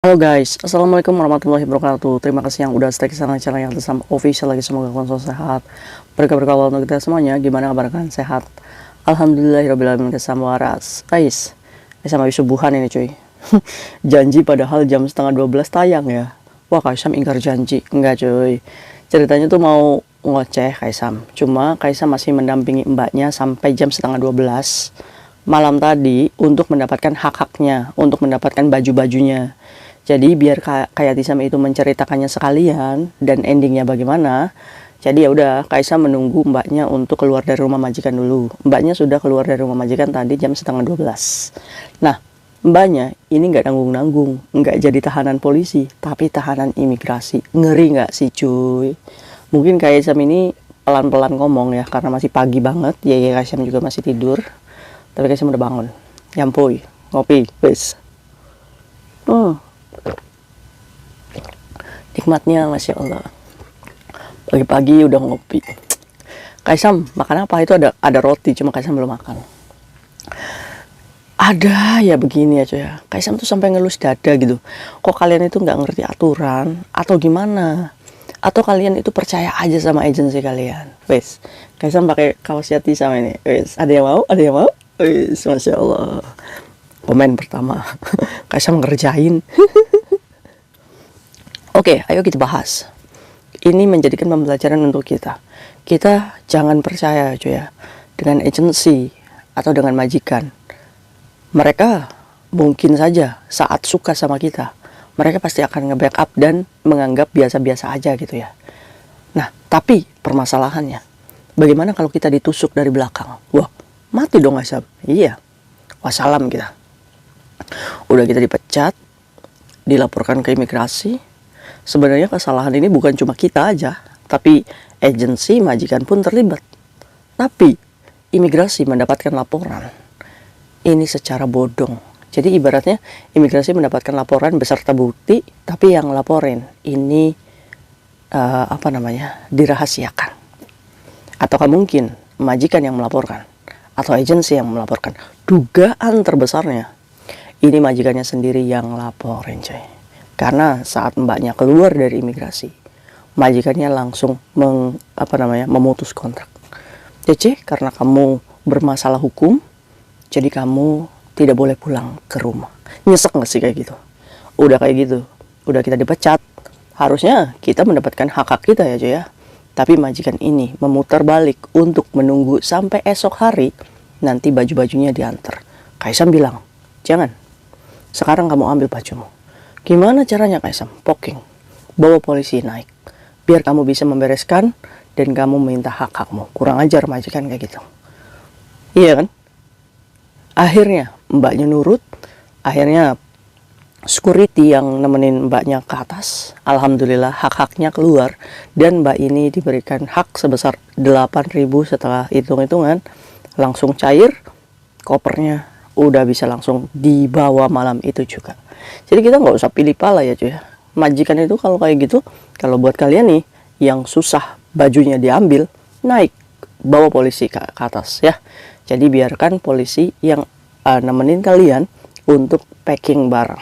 Halo guys, assalamualaikum warahmatullahi wabarakatuh. Terima kasih yang udah stay kesana channel yang tersama official lagi. Semoga kalian selalu sehat. Berkah untuk kita semuanya. Gimana kabar kalian? Sehat? Alhamdulillahirobbilalamin. Kesama waras. Guys, sama subuhan ini cuy. Janji padahal jam setengah 12 tayang ya. Wah, Kaisam ingkar janji. Enggak cuy. Ceritanya tuh mau ngoceh Kaisam. Cuma Kaisam masih mendampingi mbaknya sampai jam setengah 12 malam tadi untuk mendapatkan hak-haknya, untuk mendapatkan baju-bajunya. Jadi biar kayak Tisam itu menceritakannya sekalian dan endingnya bagaimana. Jadi ya udah Kaisam menunggu mbaknya untuk keluar dari rumah majikan dulu. Mbaknya sudah keluar dari rumah majikan tadi jam setengah 12. Nah, mbaknya ini nggak nanggung-nanggung, nggak jadi tahanan polisi, tapi tahanan imigrasi. Ngeri nggak sih cuy? Mungkin Kaisam ini pelan-pelan ngomong ya, karena masih pagi banget. Ya Kaisam juga masih tidur. Tapi Kaisam udah bangun. Yampuy, ngopi, wes. Nikmatnya Masya Allah. Pagi-pagi udah ngopi. Kaisam makan apa? Itu ada roti, cuma Kaisam belum makan. Ada ya begini aja ya. Kaisam tuh sampai ngelus dada gitu. Kok kalian itu nggak ngerti aturan atau gimana? Atau kalian itu percaya aja sama agensi kalian? Wes, Kaisam pakai kaos yati sama ini. Wes, ada yang mau? Ada yang mau? Wes, Masya Allah. Komen pertama. Kaisam ngerjain. Oke, ayo kita bahas. Ini menjadikan pembelajaran untuk kita. Kita jangan percaya cuy ya dengan agensi atau dengan majikan. Mereka mungkin saja saat suka sama kita, mereka pasti akan nge-backup dan menganggap biasa-biasa aja gitu ya. Nah, tapi permasalahannya, bagaimana kalau kita ditusuk dari belakang? Wah, mati dong Asab. Iya, wassalam kita. Udah kita dipecat, dilaporkan ke imigrasi. Sebenarnya kesalahan ini bukan cuma kita aja, tapi agensi majikan pun terlibat. Tapi imigrasi mendapatkan laporan ini secara bodong. Jadi ibaratnya imigrasi mendapatkan laporan beserta bukti, tapi yang laporin ini dirahasiakan. Ataukah mungkin majikan yang melaporkan atau agensi yang melaporkan. Dugaan terbesarnya ini majikannya sendiri yang laporin coy. Karena saat mbaknya keluar dari imigrasi, majikannya langsung memutus kontrak. Cece, karena kamu bermasalah hukum, jadi kamu tidak boleh pulang ke rumah. Nyesek nggak sih kayak gitu? Udah kayak gitu, udah kita dipecat. Harusnya kita mendapatkan hak-hak kita ya cuy ya. Tapi majikan ini memutar balik untuk menunggu sampai esok hari, nanti baju-bajunya diantar. Kaisam bilang, jangan, sekarang kamu ambil bajumu. Gimana caranya Kaisam? Poking, bawa polisi naik, biar kamu bisa membereskan dan kamu minta hak-hakmu. Kurang ajar majikan kayak gitu. Iya kan? Akhirnya mbaknya nurut. Akhirnya security yang nemenin mbaknya ke atas, alhamdulillah hak-haknya keluar. Dan mbak ini diberikan hak sebesar 8.000. Setelah hitung-hitungan langsung cair. Kopernya udah bisa langsung dibawa malam itu juga. Jadi kita nggak usah pilih pala ya cuy. Majikan itu kalau kayak gitu, kalau buat kalian nih yang susah bajunya diambil, naik, bawa polisi ke atas ya. Jadi biarkan polisi yang nemenin kalian untuk packing barang.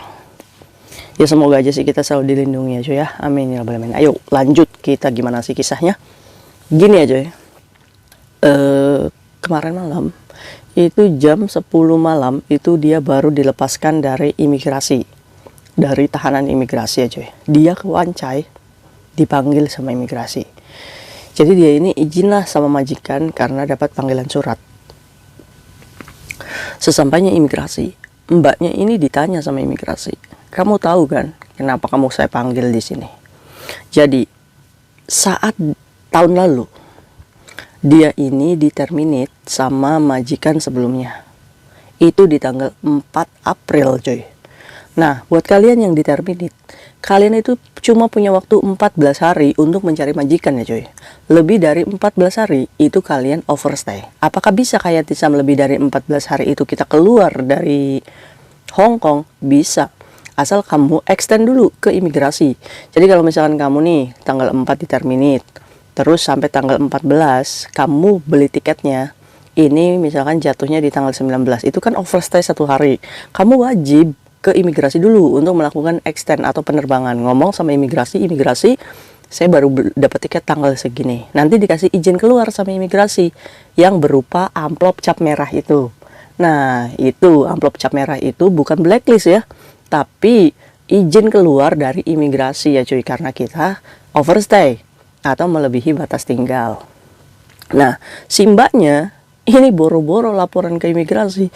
Ya semoga aja sih kita selalu dilindungi ya cuy ya. Amin ya rabbal alamin. Ayo lanjut, kita gimana sih kisahnya? Gini aja ya. Kemarin malam itu jam 10 malam itu dia baru dilepaskan dari imigrasi, dari tahanan imigrasi aja ya. Dia ke Wancai dipanggil sama imigrasi. Jadi dia ini izinlah sama majikan karena dapat panggilan surat. Sesampainya imigrasi, mbaknya ini ditanya sama imigrasi, kamu tahu kan kenapa kamu saya panggil di sini? Jadi saat tahun lalu dia ini diterminate sama majikan sebelumnya. Itu di tanggal 4 April coy. Nah, buat kalian yang diterminate, kalian itu cuma punya waktu 14 hari untuk mencari majikan ya coy. Lebih dari 14 hari itu kalian overstay. Apakah bisa kayak Tisam lebih dari 14 hari itu kita keluar dari Hong Kong? Bisa. Asal kamu extend dulu ke imigrasi. Jadi kalau misalkan kamu nih tanggal 4 diterminate, terus sampai tanggal 14 kamu beli tiketnya, ini misalkan jatuhnya di tanggal 19, itu kan overstay 1 hari. Kamu wajib ke imigrasi dulu untuk melakukan extend atau penerbangan. Ngomong sama imigrasi, saya baru dapat tiket tanggal segini. Nanti dikasih izin keluar sama imigrasi yang berupa amplop cap merah itu. Nah, itu amplop cap merah itu bukan blacklist ya, tapi izin keluar dari imigrasi ya cuy, karena kita overstay atau melebihi batas tinggal. Nah, si mbaknya ini boro-boro laporan ke imigrasi.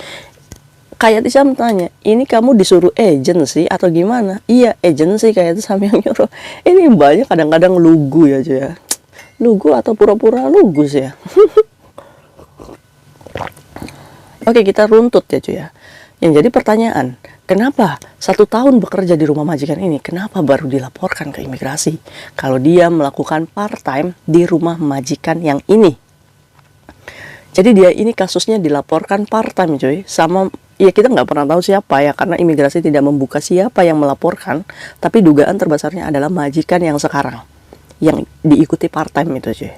Kayak Tisam tanya, ini kamu disuruh agency atau gimana? Iya, agency, kayak Tisam yang nyuruh. Ini mbaknya kadang-kadang lugu ya cuy ya. Lugu atau pura-pura lugus ya. Oke, kita runtut ya cuy ya. Yang jadi pertanyaan, kenapa 1 tahun bekerja di rumah majikan ini, kenapa baru dilaporkan ke imigrasi kalau dia melakukan part-time di rumah majikan yang ini? Jadi dia ini kasusnya dilaporkan part-time cuy, sama ya kita nggak pernah tahu siapa ya, karena imigrasi tidak membuka siapa yang melaporkan, tapi dugaan terbesarnya adalah majikan yang sekarang, yang diikuti part-time itu cuy.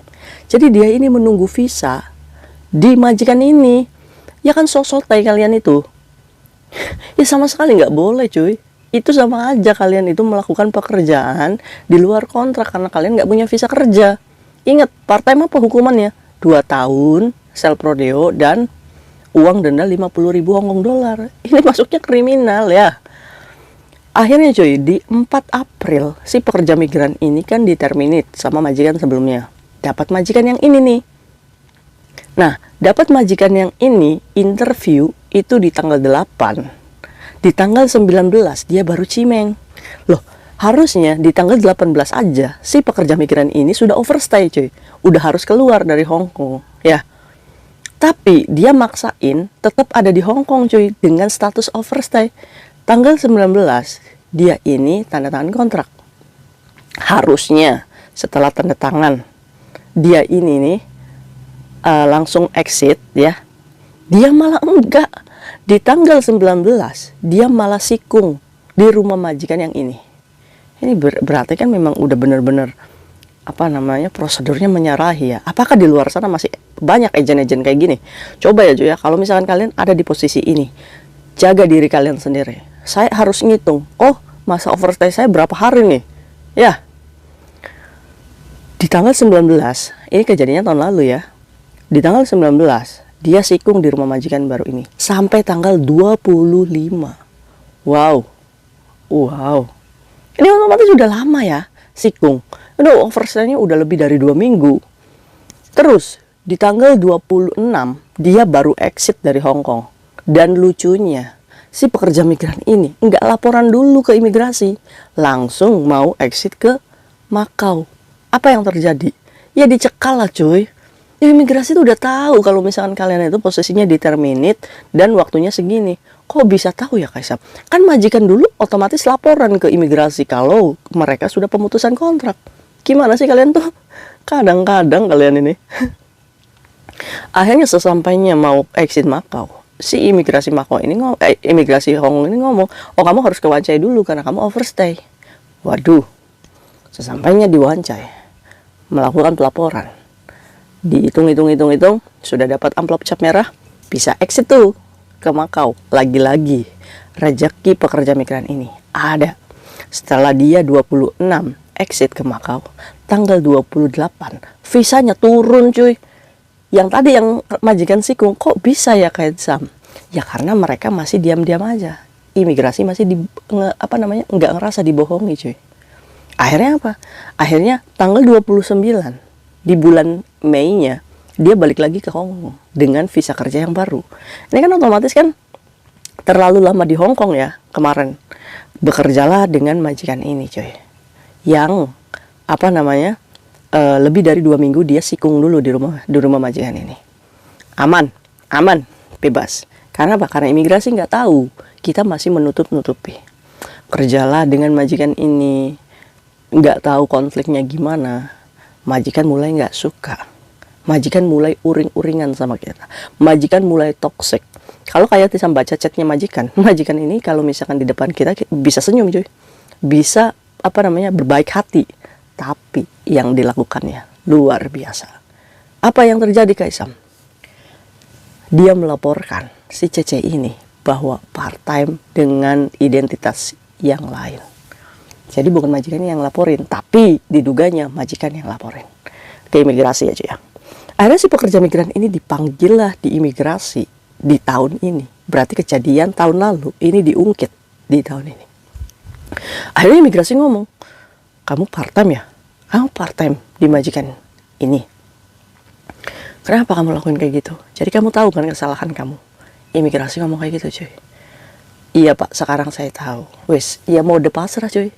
Jadi dia ini menunggu visa di majikan ini, ya kan sosotai kalian itu. Ya sama sekali nggak boleh cuy. Itu sama aja kalian itu melakukan pekerjaan di luar kontrak karena kalian nggak punya visa kerja. Ingat, part-time apa hukumannya? 2 tahun self prodeo dan uang denda 50.000 Hong Kong dolar. Ini masuknya kriminal ya. Akhirnya cuy, di 4 April si pekerja migran ini kan diterminate sama majikan sebelumnya. Dapat majikan yang ini nih. Nah, dapat majikan yang ini interview itu di tanggal 8. Di tanggal 19 dia baru cimeng. Loh, harusnya di tanggal 18 aja si pekerja migran ini sudah overstay cuy. Udah harus keluar dari Hong Kong ya. Tapi dia maksain tetap ada di Hong Kong cuy dengan status overstay. Tanggal 19 dia ini tanda tangan kontrak. Harusnya setelah tanda tangan dia ini nih langsung exit ya. Dia malah enggak. Di tanggal 19 dia malah sikung di rumah majikan yang ini. Ini berarti kan memang udah bener-bener prosedurnya menyalahi ya. Apakah di luar sana masih banyak agen-agen kayak gini? Coba ya cuy ya, kalau misalkan kalian ada di posisi ini, jaga diri kalian sendiri. Saya harus ngitung, oh masa overstay saya berapa hari nih ya. Di tanggal 19, ini kejadiannya tahun lalu ya. Di tanggal 19 dia sikung di rumah majikan baru ini sampai tanggal 25. Wow. Ini otomatis udah lama ya sikung. Udah overstay-nya udah lebih dari 2 minggu. Terus di tanggal 26 dia baru exit dari Hong Kong. Dan lucunya si pekerja migran ini nggak laporan dulu ke imigrasi, langsung mau exit ke Macau. Apa yang terjadi? Ya dicekal lah cuy. Imigrasi itu udah tahu kalau misalkan kalian itu posisinya determinate dan waktunya segini. Kok bisa tahu ya Kaisam? Kan majikan dulu otomatis laporan ke imigrasi kalau mereka sudah pemutusan kontrak. Gimana sih kalian tuh? Kadang-kadang kalian ini. Akhirnya sesampainya mau exit Macau, si imigrasi Macau ini imigrasi Hong Kong ini ngomong, oh kamu harus ke Wancai dulu karena kamu overstay. Waduh, sesampainya di Wancai melakukan pelaporan, dihitung, sudah dapat amplop cap merah, bisa exit tuh ke Macau. Lagi-lagi rezeki pekerja migran ini ada. Setelah dia 26 exit ke Macau, tanggal 28 visanya turun cuy. Yang tadi yang majikan sikung, kok bisa ya kayak Sam? Ya karena mereka masih diam-diam aja. Imigrasi masih nggak ngerasa dibohongi cuy. Akhirnya apa? Akhirnya tanggal 29 di bulan Mei-nya dia balik lagi ke Hong Kong dengan visa kerja yang baru. Ini kan otomatis kan terlalu lama di Hong Kong ya kemarin. Bekerjalah dengan majikan ini cuy. Yang lebih dari 2 minggu dia sikung dulu di rumah majikan ini. Aman, bebas. Karena apa? Karena imigrasi nggak tahu, kita masih menutup-nutupi. Kerjalah dengan majikan ini, nggak tahu konfliknya gimana. Majikan mulai nggak suka. Majikan mulai uring-uringan sama kita. Majikan mulai toxic. Kalau kayak Tisam baca chatnya majikan ini kalau misalkan di depan kita bisa senyum cuy, bisa berbaik hati. Tapi yang dilakukannya luar biasa. Apa yang terjadi Kaisam? Dia melaporkan si Cece ini bahwa part-time dengan identitas yang lain. Jadi bukan majikannya yang laporin, tapi diduganya majikan yang laporin ke imigrasi aja ya. Akhirnya si pekerja migran ini dipanggil lah di imigrasi di tahun ini. Berarti kejadian tahun lalu ini diungkit di tahun ini. Akhirnya imigrasi ngomong, kamu part-time ya? Kamu part-time di majikan ini. Kenapa kamu lakuin kayak gitu? Jadi kamu tahu kan kesalahan kamu. Imigrasi ngomong kayak gitu cuy. Iya pak, sekarang saya tahu. Wes, ya mode pasrah cuy.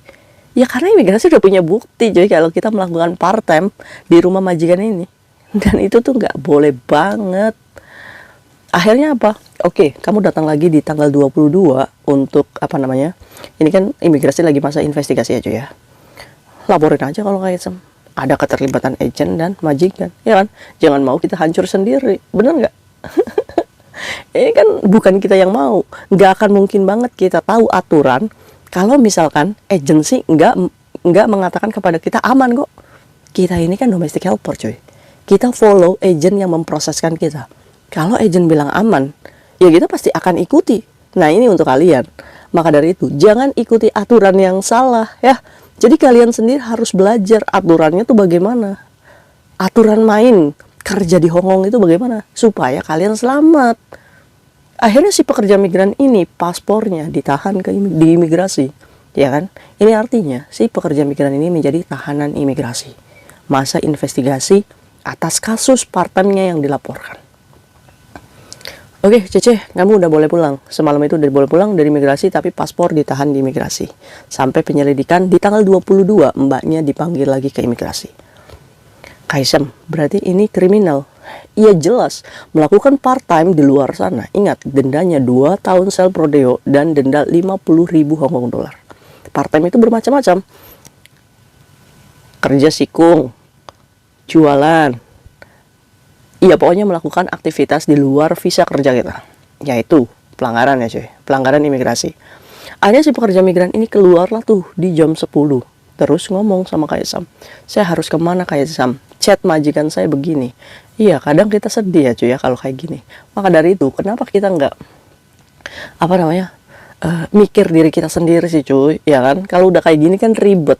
Ya karena imigrasi udah punya bukti cuy kalau kita melakukan part-time di rumah majikan ini. Dan itu tuh nggak boleh banget. Akhirnya apa? Oke, kamu datang lagi di tanggal 22 untuk apa namanya? Ini kan imigrasi lagi masa investigasi aja ya. Laporin aja kalau kayak ada keterlibatan agen dan majikan, ya kan? Jangan mau kita hancur sendiri, bener nggak? Ini kan bukan kita yang mau. Nggak akan mungkin banget kita tahu aturan kalau misalkan agensi nggak mengatakan kepada kita aman kok. Kita ini kan domestic helper cuy. Kita follow agent yang memproseskan kita. Kalau agent bilang aman, ya kita pasti akan ikuti. Nah ini untuk kalian. Maka dari itu, jangan ikuti aturan yang salah ya. Jadi kalian sendiri harus belajar aturannya tuh bagaimana. Aturan main kerja di Hong Kong itu bagaimana. Supaya kalian selamat. Akhirnya si pekerja migran ini paspornya ditahan di imigrasi. Ya kan? Ini artinya si pekerja migran ini menjadi tahanan imigrasi. Masa investigasi atas kasus part-time-nya yang dilaporkan. Oke, Cece, kamu udah boleh pulang. Semalam itu udah boleh pulang dari imigrasi, tapi paspor ditahan di imigrasi. Sampai penyelidikan di tanggal 22, mbaknya dipanggil lagi ke imigrasi. Kaisem, berarti ini kriminal. Ia jelas melakukan part-time di luar sana. Ingat, dendanya 2 tahun sel prodeo dan denda 50.000 Hong Kong dolar. Part-time itu bermacam-macam. Kerja sikung, jualan, iya pokoknya melakukan aktivitas di luar visa kerja kita, yaitu pelanggaran ya cuy, pelanggaran imigrasi. Akhirnya si pekerja migran ini keluarlah tuh di jam 10, terus ngomong sama Kaisam, saya harus kemana Kaisam? Chat majikan saya begini. Iya kadang kita sedih ya cuy ya kalau kayak gini. Maka dari itu kenapa kita nggak mikir diri kita sendiri sih cuy, ya kan? Kalau udah kayak gini kan ribet.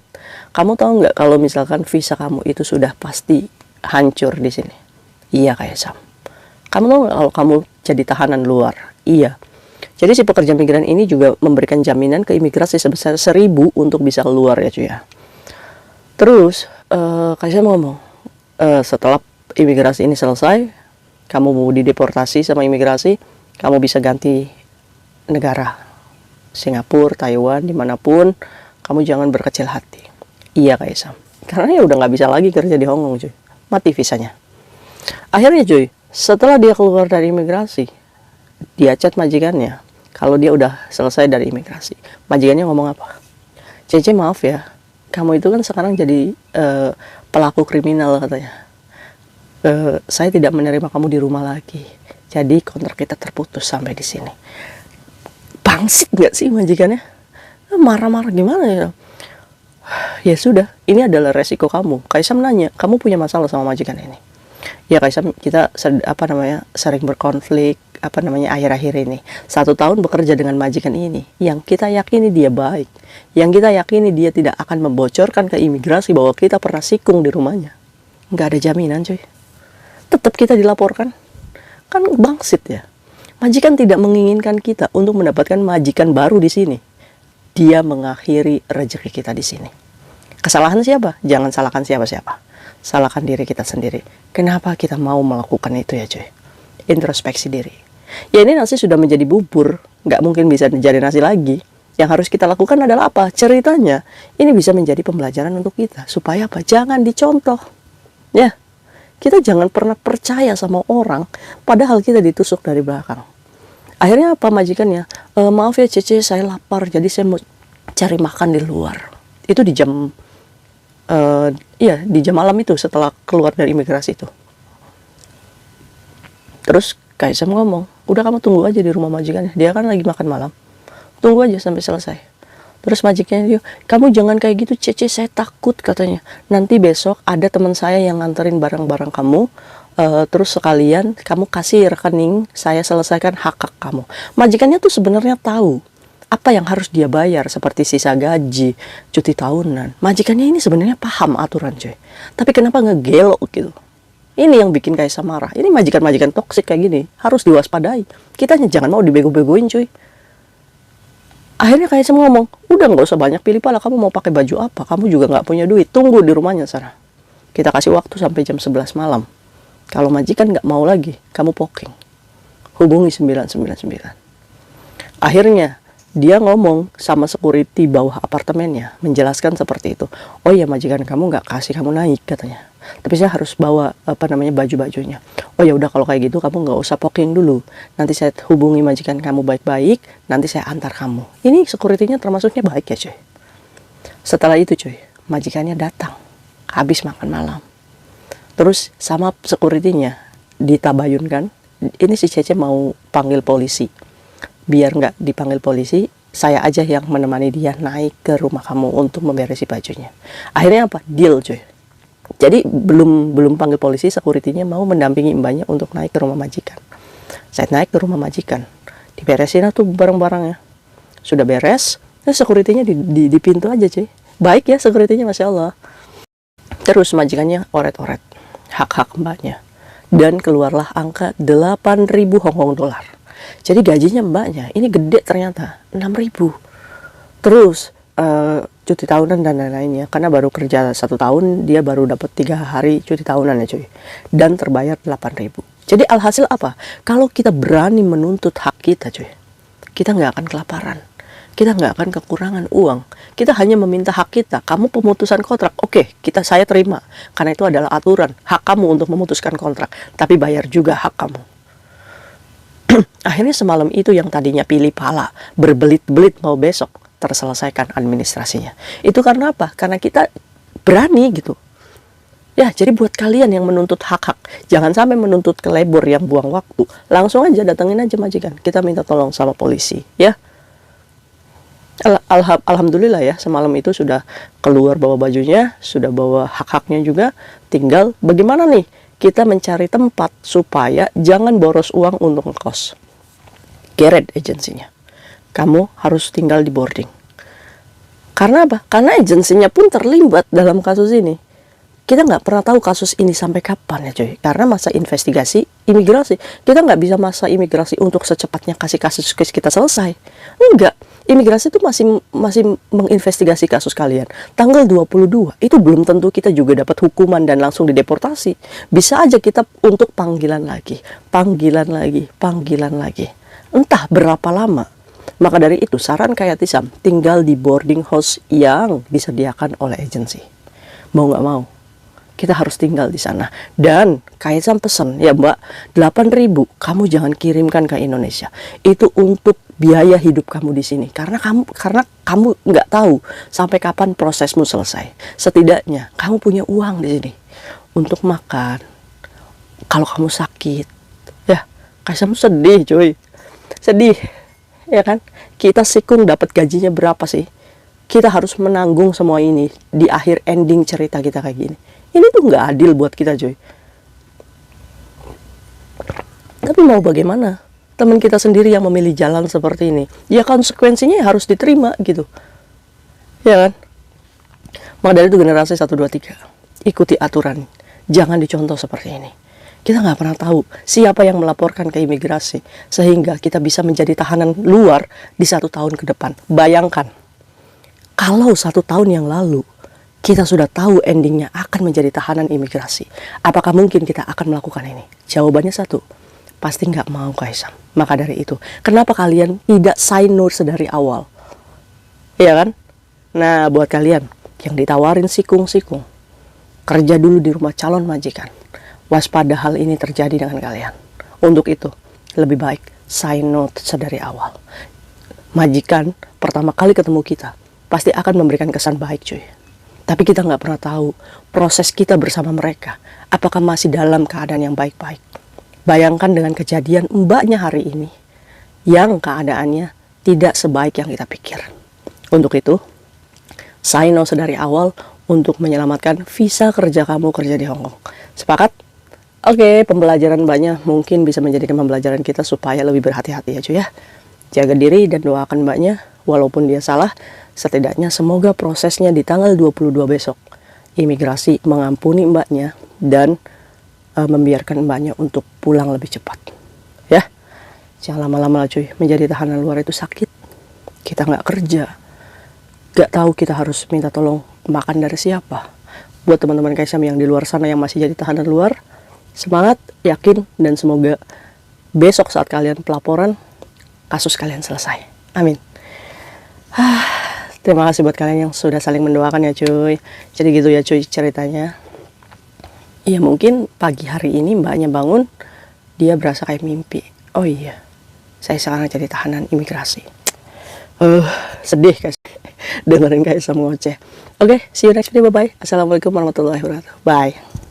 Kamu tahu nggak kalau misalkan visa kamu itu sudah pasti hancur di sini? Iya kayak Sam. Kamu tahu nggak kalau kamu jadi tahanan luar? Iya. Jadi si pekerja migran ini juga memberikan jaminan ke imigrasi sebesar 1.000 untuk bisa keluar ya cuy ya. Terus kayak Sam ngomong, setelah imigrasi ini selesai, kamu mau dideportasi sama imigrasi, kamu bisa ganti negara. Singapura, Taiwan, dimanapun, kamu jangan berkecil hati. Iya kayak Sam. Karena ya udah nggak bisa lagi kerja di Hong Kong cuy. Mati visanya. Akhirnya cuy, setelah dia keluar dari imigrasi, dia chat majikannya. Kalau dia udah selesai dari imigrasi, majikannya ngomong apa? Cece maaf ya, kamu itu kan sekarang jadi pelaku kriminal katanya. Saya tidak menerima kamu di rumah lagi. Jadi kontrak kita terputus sampai di sini. Bangsit nggak sih majikannya? Marah-marah gimana ya? Ya sudah, ini adalah resiko kamu. Kaisam nanya, kamu punya masalah sama majikan ini? Ya Kaisam, kita sering berkonflik akhir-akhir ini. 1 tahun bekerja dengan majikan ini, yang kita yakini dia baik, yang kita yakini dia tidak akan membocorkan ke imigrasi bahwa kita pernah sikung di rumahnya. Nggak ada jaminan cuy. Tetap kita dilaporkan. Kan bangsit ya. Majikan tidak menginginkan kita untuk mendapatkan majikan baru di sini. Dia mengakhiri rezeki kita di sini. Kesalahan siapa? Jangan salahkan siapa-siapa. Salahkan diri kita sendiri. Kenapa kita mau melakukan itu ya cuy? Introspeksi diri. Ya ini nasi sudah menjadi bubur. Nggak mungkin bisa jadi nasi lagi. Yang harus kita lakukan adalah apa? Ceritanya. Ini bisa menjadi pembelajaran untuk kita. Supaya apa? Jangan dicontoh. Ya. Kita jangan pernah percaya sama orang, padahal kita ditusuk dari belakang. Akhirnya apa majikannya? Maaf ya Cece, saya lapar, jadi saya mau cari makan di luar. Itu di jam, di jam malam itu setelah keluar dari imigrasi itu. Terus Kaisam ngomong, udah kamu tunggu aja di rumah majikannya, dia kan lagi makan malam. Tunggu aja sampai selesai. Terus majikannya dia, kamu jangan kayak gitu Cece, saya takut katanya. Nanti besok ada teman saya yang nganterin barang-barang kamu terus sekalian kamu kasih rekening, saya selesaikan hak-hak kamu. Majikannya tuh sebenarnya tahu apa yang harus dia bayar, seperti sisa gaji, cuti tahunan. Majikannya ini sebenarnya paham aturan cuy, tapi kenapa ngegelok gitu? Ini yang bikin Kaisang marah. Ini majikan-majikan toksik kayak gini harus diwaspadai. Kita jangan mau dibego-begoin cuy. Akhirnya Kaisang ngomong, udah nggak usah banyak pilih pala, kamu mau pakai baju apa, kamu juga nggak punya duit, tunggu di rumahnya sana. Kita kasih waktu sampai jam 11 malam. Kalau majikan nggak mau lagi, kamu poking. Hubungi 999. Akhirnya dia ngomong sama security bawah apartemennya, menjelaskan seperti itu. Oh ya, majikan kamu nggak kasih kamu naik katanya, tapi saya harus bawa baju-bajunya. Oh ya udah, kalau kayak gitu kamu nggak usah poking dulu, nanti saya hubungi majikan kamu baik-baik, nanti saya antar kamu. Ini securitynya termasuknya baik ya cuy. Setelah itu cuy, majikannya datang habis makan malam, terus sama securitynya ditabayunkan, ini si Cece mau panggil polisi. Biar nggak dipanggil polisi, saya aja yang menemani dia naik ke rumah kamu untuk memberesi bajunya. Akhirnya apa? Deal cuy. Jadi belum panggil polisi, security-nya mau mendampingi mbaknya untuk naik ke rumah majikan. Saya naik ke rumah majikan, diberesin tuh barang-barangnya. Sudah beres, nah security-nya di pintu aja cuy. Baik ya security-nya, Masya Allah. Terus majikannya oret-oret hak-hak mbaknya. Dan keluarlah angka 8.000 Hongkong dolar. Jadi gajinya mbaknya ini gede ternyata, 6.000. Terus cuti tahunan dan lain-lainnya, karena baru kerja 1 tahun, dia baru dapat 3 hari cuti tahunan ya cuy, dan terbayar 8.000. Jadi alhasil apa? Kalau kita berani menuntut hak kita cuy, kita nggak akan kelaparan, kita nggak akan kekurangan uang. Kita hanya meminta hak kita. Kamu pemutusan kontrak, oke, saya terima, karena itu adalah aturan, hak kamu untuk memutuskan kontrak, tapi bayar juga hak kamu. Akhirnya semalam itu yang tadinya pilih pala, berbelit-belit mau besok, terselesaikan administrasinya. Itu karena apa? Karena kita berani gitu. Ya, jadi buat kalian yang menuntut hak-hak, jangan sampai menuntut ke labor yang buang waktu. Langsung aja datengin aja majikan. Kita minta tolong sama polisi, ya. Alhamdulillah ya, semalam itu sudah keluar bawa bajunya, sudah bawa hak-haknya juga. Tinggal bagaimana nih kita mencari tempat supaya jangan boros uang untuk ngekos. Geret agensinya. Kamu harus tinggal di boarding. Karena apa? Karena agensinya pun terlibat dalam kasus ini. Kita nggak pernah tahu kasus ini sampai kapan ya cuy. Karena masa investigasi imigrasi. Kita nggak bisa masa imigrasi untuk secepatnya kasih kasus kita selesai. Enggak. Imigrasi itu masih menginvestigasi kasus kalian. Tanggal 22 itu belum tentu kita juga dapat hukuman dan langsung dideportasi. Bisa aja kita untuk panggilan lagi, panggilan lagi, panggilan lagi. Entah berapa lama. Maka dari itu saran kayak Tisam, tinggal di boarding house yang disediakan oleh agensi. Mau nggak mau, kita harus tinggal di sana. Dan Kaisang pesan, ya mbak, 8.000 kamu jangan kirimkan ke Indonesia. Itu untuk biaya hidup kamu di sini. Karena kamu nggak tahu sampai kapan prosesmu selesai. Setidaknya kamu punya uang di sini untuk makan. Kalau kamu sakit, ya Kaisang sedih cuy, sedih. Ya kan? Kita sikung dapat gajinya berapa sih? Kita harus menanggung semua ini di akhir ending cerita kita kayak gini. Ini tuh nggak adil buat kita cuy. Tapi mau bagaimana? Teman kita sendiri yang memilih jalan seperti ini, ya konsekuensinya harus diterima gitu. Ya kan? Maka dari itu generasi 1, 2, 3, ikuti aturan. Jangan dicontoh seperti ini. Kita nggak pernah tahu siapa yang melaporkan ke imigrasi sehingga kita bisa menjadi tahanan luar di 1 tahun ke depan. Bayangkan, kalau 1 tahun yang lalu kita sudah tahu endingnya akan menjadi tahanan imigrasi, apakah mungkin kita akan melakukan ini? Jawabannya 1, pasti nggak mau Kaisang. Maka dari itu, kenapa kalian tidak say no sedari awal? Iya kan? Nah, buat kalian yang ditawarin sikung-sikung, kerja dulu di rumah calon majikan. Waspada hal ini terjadi dengan kalian. Untuk itu, lebih baik say no sedari awal. Majikan pertama kali ketemu kita pasti akan memberikan kesan baik cuy. Tapi kita nggak pernah tahu proses kita bersama mereka apakah masih dalam keadaan yang baik-baik. Bayangkan dengan kejadian mbaknya hari ini yang keadaannya tidak sebaik yang kita pikir. Untuk itu, say no sedari awal untuk menyelamatkan visa kerja kamu kerja di Hong Kong. Sepakat? Oke, pembelajaran mbaknya mungkin bisa menjadikan pembelajaran kita supaya lebih berhati-hati ya cuy ya. Jaga diri dan doakan mbaknya, walaupun dia salah, setidaknya semoga prosesnya di tanggal 22 besok, imigrasi mengampuni mbaknya dan membiarkan mbaknya untuk pulang lebih cepat. Ya, jangan lama-lama lah cuy, menjadi tahanan luar itu sakit. Kita nggak kerja, nggak tahu kita harus minta tolong makan dari siapa. Buat teman-teman Kaisam yang di luar sana yang masih jadi tahanan luar, semangat, yakin, dan semoga besok saat kalian pelaporan, kasus kalian selesai. Amin. Terima kasih buat kalian yang sudah saling mendoakan ya cuy. Jadi gitu ya cuy ceritanya. Ya mungkin pagi hari ini mbaknya bangun, dia berasa kayak mimpi. Oh iya, saya sekarang jadi tahanan imigrasi. Sedih guys dengerin Kaisam ngoceh. Oke, see you next video, bye bye. Assalamualaikum warahmatullahi wabarakatuh. Bye.